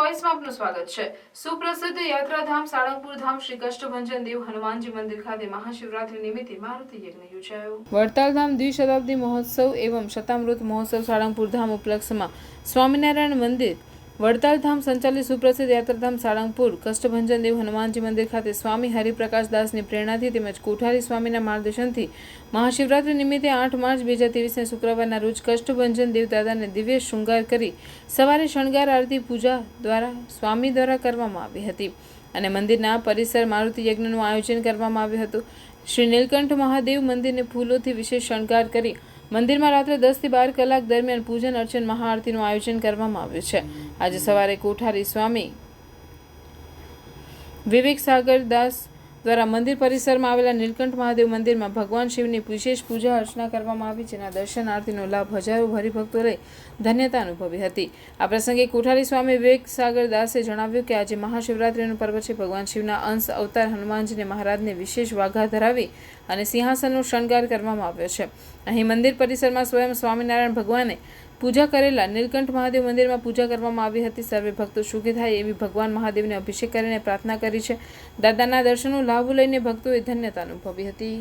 વોઇસમાં આપનું સ્વાગત છે। સુપ્રસિદ્ધ યાત્રાધામ સાળંગપુર ધામ શ્રી કષ્ટભંજન દેવ હનુમાનજી મંદિર ખાતે મહાશિવરાત્રી નિમિત્તે મારુતિ યજ્ઞ યોજાયો। વડતાલ ધામ દ્વિશતાબ્દી મહોત્સવ એવं શતામૃત મહોત્સવ સાળંગપુર ધામ ઉપલક્ષમાં સ્વામિનારાયણ મંદિર વડતાલ ધામ સંચાલિત સુપ્રસિદ્ધ યાત્રાધામ સાળંગપુર કષ્ટભંજન દેવ હનુમાનજી મંદિર ખાતે સ્વામી હરિપ્રકાશ દાસની પ્રેરણાથી તેમજ કોઠારી સ્વામીના માર્ગદર્શનથી મહાશિવરાત્રી નિમિત્તે 8 માર્ચ 2023 શુક્રવારના રોજ કષ્ટભંજન દેવ દાદાને દિવ્ય શૃંગાર કરી સવારે શણગાર આરતી પૂજા દ્વારા સ્વામી દ્વારા કરવામાં આવી હતી અને મંદિરના પરિસર મારુતિ યજ્ઞનું આયોજન કરવામાં આવ્યું હતું। શ્રી નીલકંઠ મહાદેવ મંદિરને ફૂલોથી વિશેષ શણગાર કરી મંદિરમાં રાત્રે 10 થી 12 કલાક દરમિયાન પૂજન અર્ચન મહાઆરતીનું આયોજન કરવામાં આવ્યું છે। આજે સવારે કોઠારી સ્વામી વિવેક સાગર દાસ દ્વારા મંદિર પરિસરમાં આવેલા નીલકંઠ મહાદેવ મંદિરમાં ભગવાન શિવની વિશેષ પૂજા અર્ચના કરવામાં આવી, જેના દર્શન આરતીનો લાભ હજારો હરિભક્તો લઈ ધન્યતા અનુભવી હતી। આ પ્રસંગે કોઠારી સ્વામી વિવેક સાગર દાસે જણાવ્યું કે આજે મહાશિવરાત્રીનું પર્વ છે। ભગવાન શિવના અંશ અવતાર હનુમાનજીને મહારાજને વિશેષ વાઘા ધરાવી અને સિંહાસનનો શણગાર કરવામાં આવ્યો છે। અહીં મંદિર પરિસરમાં સ્વયં સ્વામિનારાયણ ભગવાને પૂજા કરેલા નીલકંઠ મહાદેવ મંદિરમાં પૂજા કરવામાં આવી હતી। સર્વે ભક્તો સુખી થાય એવી ભગવાન મહાદેવને અભિષેક કરીને પ્રાર્થના કરી છે। દાદાના દર્શનનો લાભ લઈને ભક્તોએ ધન્યતા અનુભવી હતી।